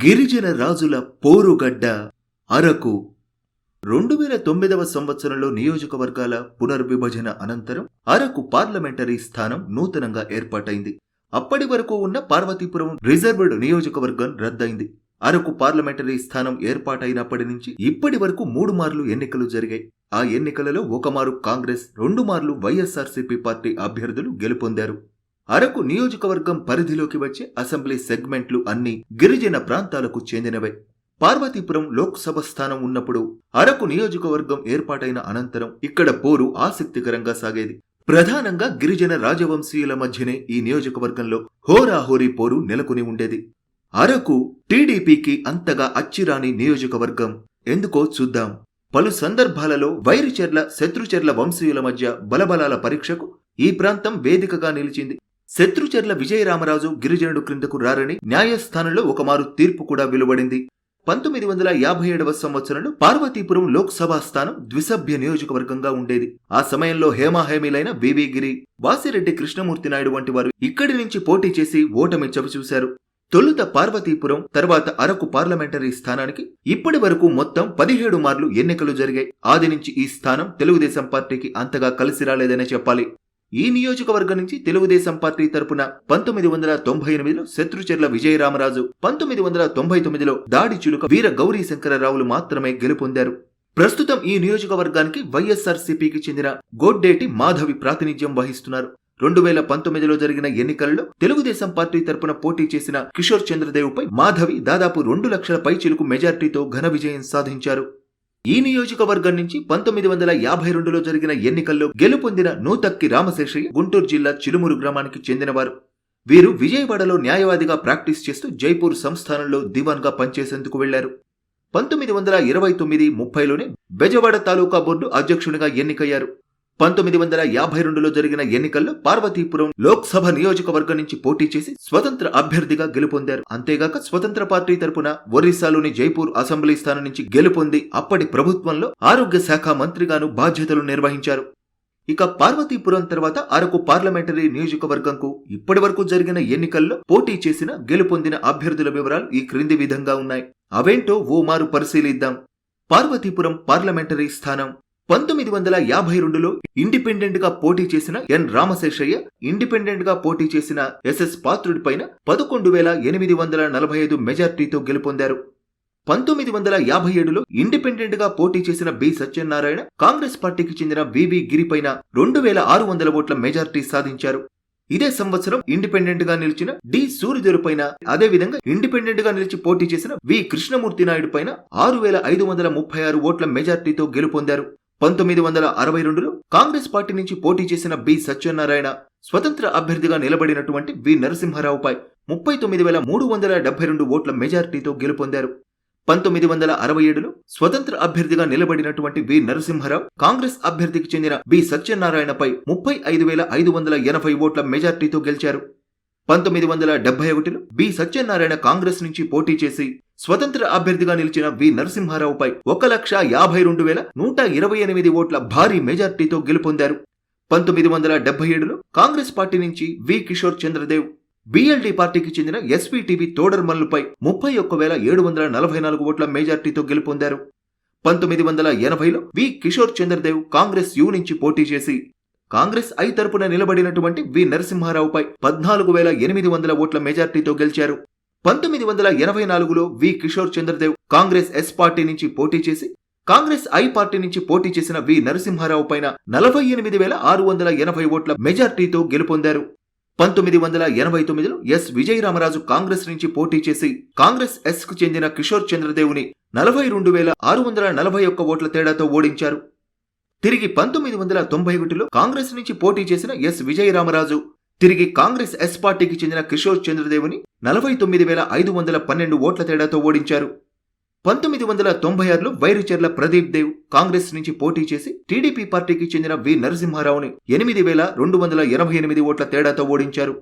గిరిజన రాజుల పోరుగడ్డ అరకు 2009వ సంవత్సరంలో నియోజకవర్గాల పునర్విభజన అనంతరం అరకు పార్లమెంటరీ స్థానం నూతనంగా ఏర్పాటైంది. అప్పటి వరకు ఉన్న పార్వతీపురం రిజర్వ్డ్ నియోజకవర్గం రద్దయింది. అరకు పార్లమెంటరీ స్థానం ఏర్పాటైనప్పటి నుంచి ఇప్పటి వరకు 3 మార్లు ఎన్నికలు జరిగాయి. ఆ ఎన్నికలలో 1 మారు కాంగ్రెస్, 2 మార్లు వైఎస్ఆర్సీపీ పార్టీ అభ్యర్థులు గెలుపొందారు. అరకు నియోజకవర్గం పరిధిలోకి వచ్చే అసెంబ్లీ సెగ్మెంట్లు అన్ని గిరిజన ప్రాంతాలకు చెందినవే. పార్వతీపురం లోక్సభ స్థానం ఉన్నప్పుడు అరకు నియోజకవర్గం ఏర్పాటైన అనంతరం ఇక్కడ పోరు ఆసక్తికరంగా సాగేది. ప్రధానంగా గిరిజన రాజవంశీయుల మధ్యనే ఈ నియోజకవర్గంలో హోరాహోరీ పోరు నెలకొని ఉండేది. అరకు టీడీపీకి అంతగా అచ్చిరాని నియోజకవర్గం. ఎందుకో చూద్దాం. పలు సందర్భాలలో వైరిచెర్ల, శత్రుచెర్ల వంశీయుల మధ్య బలబలాల పరీక్షకు ఈ ప్రాంతం వేదికగా నిలిచింది. శత్రుచెర్ల విజయరామరాజు గిరిజనుడు క్రిందకు రారని న్యాయస్థానంలో 1 మారు తీర్పు కూడా వెలువడింది. 1957వ సంవత్సరంలో పార్వతీపురం లోక్సభ స్థానం ద్విసభ్య నియోజకవర్గంగా ఉండేది. ఆ సమయంలో హేమాహేమీలైన వివి గిరి, వాసిరెడ్డి కృష్ణమూర్తి నాయుడు వంటి వారు ఇక్కడి నుంచి పోటీ చేసి ఓటమి చవిచూశారు. తొలుత పార్వతీపురం, తర్వాత అరకు పార్లమెంటరీ స్థానానికి ఇప్పటి వరకు మొత్తం 17 మార్లు ఎన్నికలు జరిగాయి. ఆది నుంచి ఈ స్థానం తెలుగుదేశం పార్టీకి అంతగా కలిసి రాలేదనే చెప్పాలి. ఈ నియోజకవర్గం నుంచి తెలుగుదేశం పార్టీ తరపున 1998లో శత్రుచెర్ల విజయరామరాజు, 1999లో దాడి చిలుక వీర గౌరీశంకరరావులు మాత్రమే గెలుపొందారు. ప్రస్తుతం ఈ నియోజకవర్గానికి వైఎస్ఆర్సీపీకి చెందిన గోడ్డేటి మాధవి ప్రాతినిధ్యం వహిస్తున్నారు. 2019లో జరిగిన ఎన్నికలలో తెలుగుదేశం పార్టీ తరపున పోటీ చేసిన కిషోర్ చంద్రదేవ్పై మాధవి దాదాపు 2 లక్షల పైచిలుకు మెజార్టీతో ఘన విజయం సాధించారు. ఈ నియోజకవర్గం నుంచి 1952లో జరిగిన ఎన్నికల్లో గెలుపొందిన నూతక్కి రామశేషయ్య గుంటూరు జిల్లా చిలుమూరు గ్రామానికి చెందినవారు. వీరు విజయవాడలో న్యాయవాదిగా ప్రాక్టీస్ చేస్తూ జైపూర్ సంస్థానంలో దివాన్గా పనిచేసేందుకు వెళ్లారు. 1929-30లోనే బెజవాడ తాలూకా బోర్డు అధ్యక్షునిగా ఎన్నికయ్యారు. 1952లో జరిగిన ఎన్నికల్లో పార్వతీపురం లోక్సభ నియోజకవర్గం నుంచి పోటీ చేసి స్వతంత్ర అభ్యర్థిగా గెలుపొందారు. అంతేగాక స్వతంత్ర పార్టీ తరపున ఒరిస్సాలోని జైపూర్ అసెంబ్లీ స్థానం నుంచి గెలుపొంది అప్పటి ప్రభుత్వంలో ఆరోగ్య శాఖ మంత్రిగాను బాధ్యతలు నిర్వహించారు. ఇక పార్వతీపురం తర్వాత అరకు పార్లమెంటరీ నియోజకవర్గంకు ఇప్పటి వరకు జరిగిన ఎన్నికల్లో పోటీ చేసిన, గెలుపొందిన అభ్యర్థుల వివరాలు ఈ క్రింది విధంగా ఉన్నాయి. అవేంటో ఓ మారు పరిశీలిద్దాం. పార్వతీపురం పార్లమెంటరీ స్థానం 1952లో ఇండిపెండెంట్ గా పోటీ చేసిన ఎన్ రామశేషయ్య, ఇండిపెండెంట్ గా పోటీ చేసిన ఎస్ఎస్ పాత్రుడి పైన 11,845 మెజార్టీతో గెలుపొందారు. 1957లో ఇండిపెండెంట్ గా పోటీ చేసిన బి సత్యనారాయణ, కాంగ్రెస్ పార్టీకి చెందిన వివి గిరి పైన 2,600 ఓట్ల మెజార్టీ సాధించారు. ఇదే సంవత్సరం ఇండిపెండెంట్ గా నిలిచిన డి సూర్యదేవ్ పైన, అదేవిధంగా ఇండిపెండెంట్ గా నిలిచి పోటీ చేసిన వి కృష్ణమూర్తి నాయుడు పైన 6,536 ఓట్ల మెజార్టీతో గెలుపొందారు. 1962లో కాంగ్రెస్ పార్టీ నుంచి పోటీ చేసిన బి సత్యనారాయణ స్వతంత్ర అభ్యర్థిగా నిలబడినటువంటి వి నరసింహారావుపై 39,372 ఓట్ల మెజార్టీతో గెలుపొందారు. 1967లో స్వతంత్ర అభ్యర్థిగా నిలబడినటువంటి వి నరసింహారావు కాంగ్రెస్ అభ్యర్థికి చెందిన బి సత్యనారాయణపై 35,580 ఓట్ల మెజార్టీతో గెలిచారు. 1971లో బి సత్యనారాయణ కాంగ్రెస్ నుంచి పోటీ చేసి స్వతంత్ర అభ్యర్థిగా నిలిచిన వి నరసింహారావుపై 1,52,128 ఓట్ల భారీ మెజార్టీతో గెలుపొందారు. 1977లో కాంగ్రెస్ పార్టీ నుంచి వి కిషోర్ చంద్రదేవ్, బిఎల్డి పార్టీకి చెందిన ఎస్పీటీవీ తోడర్మల్లుపై 31,744 ఓట్ల మెజార్టీతో గెలుపొందారు. 1980లో వి కిషోర్ చంద్రదేవ్ కాంగ్రెస్ యు నుంచి పోటీ చేసి కాంగ్రెస్ ఐ తరపున నిలబడినటువంటి వి నరసింహారావుపై 14,800 ఓట్ల మెజార్టీతో గెలిచారు. 1984లో వి కిషోర్ చంద్రదేవ్ కాంగ్రెస్ ఎస్ పార్టీ నుంచి పోటీ చేసి కాంగ్రెస్ ఐ పార్టీ నుంచి పోటీ చేసిన వి నరసింహారావు పైన 48,680 ఓట్ల మెజార్టీతో గెలుపొందారు. 1989లో ఎస్ విజయరామరాజు కాంగ్రెస్ నుంచి పోటీ చేసి కాంగ్రెస్ ఎస్ కు చెందిన కిషోర్ చంద్రదేవ్ని 42,641 ఓట్ల తేడాతో ఓడించారు. తిరిగి 1991లో కాంగ్రెస్ నుంచి పోటీ చేసిన ఎస్ విజయరామరాజు తిరిగి కాంగ్రెస్ ఎస్ పార్టీకి చెందిన కిషోర్ చంద్రదేవ్ని 49,512 ఓట్ల తేడాతో ఓడించారు. 1996లో వైరిచెర్ల ప్రదీప్ దేవ్ కాంగ్రెస్ నుంచి పోటీ చేసి టీడీపీ పార్టీకి చెందిన వి నరసింహారావుని 8,288 ఓట్ల తేడాతో ఓడించారు.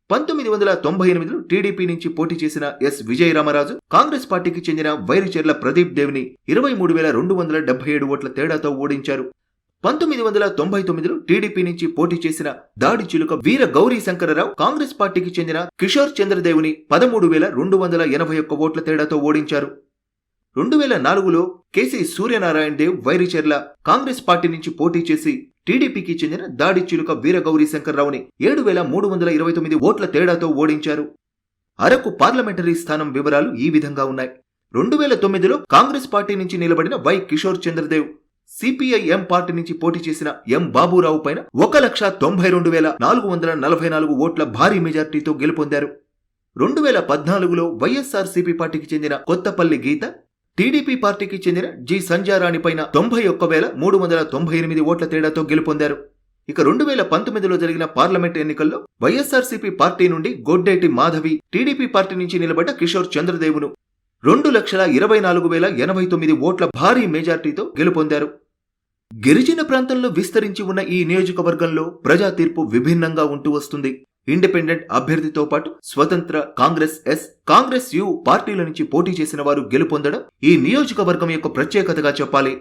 1998లో టీడీపీ నుంచి పోటీ చేసిన ఎస్ విజయరామరాజు కాంగ్రెస్ పార్టీకి చెందిన వైరిచెర్ల ప్రదీప్ దేవ్ని 23,277 ఓట్ల తేడాతో ఓడించారు. 1999లో టీడీపీ నుంచి పోటీ చేసిన దాడి చిలుక వీర గౌరీ శంకరరావు కాంగ్రెస్ పార్టీకి చెందిన కిషోర్ చంద్రదేవ్ని 13,281 ఓట్ల తేడాతో ఓడించారు. 2004లో కేసీ సూర్యనారాయణ దేవ్ వైరిచెర్ల కాంగ్రెస్ పార్టీ నుంచి పోటీ చేసి టీడీపీకి చెందిన దాడి చిలుక వీర గౌరీ శంకర్రావుని 7,329 ఓట్ల తేడాతో ఓడించారు. అరకు పార్లమెంటరీ స్థానం వివరాలు ఈ విధంగా ఉన్నాయి. 2009లో కాంగ్రెస్ పార్టీ నుంచి నిలబడిన Y Kishore Chandradev CPIM party నుంచి పోటీ చేసిన ఎం బాబురావు పైన 1,92,444 ఓట్ల భారీ మెజార్టీతో గెలుపొందారు. 2014లో వైఎస్ఆర్సీపీ పార్టీకి చెందిన కొత్తపల్లి గీత టీడీపీ పార్టీకి చెందిన జి సంజారాణి పైన 91,398 ఓట్ల తేడాతో గెలుపొందారు. ఇక 2019లో జరిగిన పార్లమెంట్ ఎన్నికల్లో వైఎస్ఆర్సీపీ పార్టీ నుండి గొడ్డేటి మాధవి టీడీపీ పార్టీ నుంచి నిలబడ్డ కిషోర్ చంద్రదేవును 2,24,089 ఓట్ల భారీ మెజార్టీతో గెలుపొందారు. గిరిజన ప్రాంతంలో విస్తరించి ఉన్న ఈ నియోజకవర్గంలో ప్రజా తీర్పు విభిన్నంగా ఉంటూ వస్తుంది. ఇండిపెండెంట్ అభ్యర్థితో పాటు స్వతంత్ర, కాంగ్రెస్ ఎస్, కాంగ్రెస్ యు పార్టీల నుంచి పోటీ చేసిన వారు గెలుపొందడం ఈ నియోజకవర్గం యొక్క ప్రత్యేకతగా చెప్పాలి.